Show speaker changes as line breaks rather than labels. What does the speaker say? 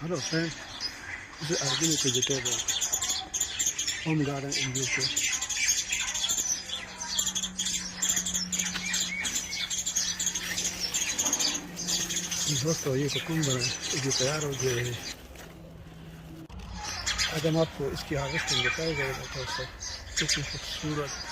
Hello friend, this is organic vegetable, home garden in UK. In questo io cucumber vegetariano che Adam up is ki harvesting the tiger that also looking for surat.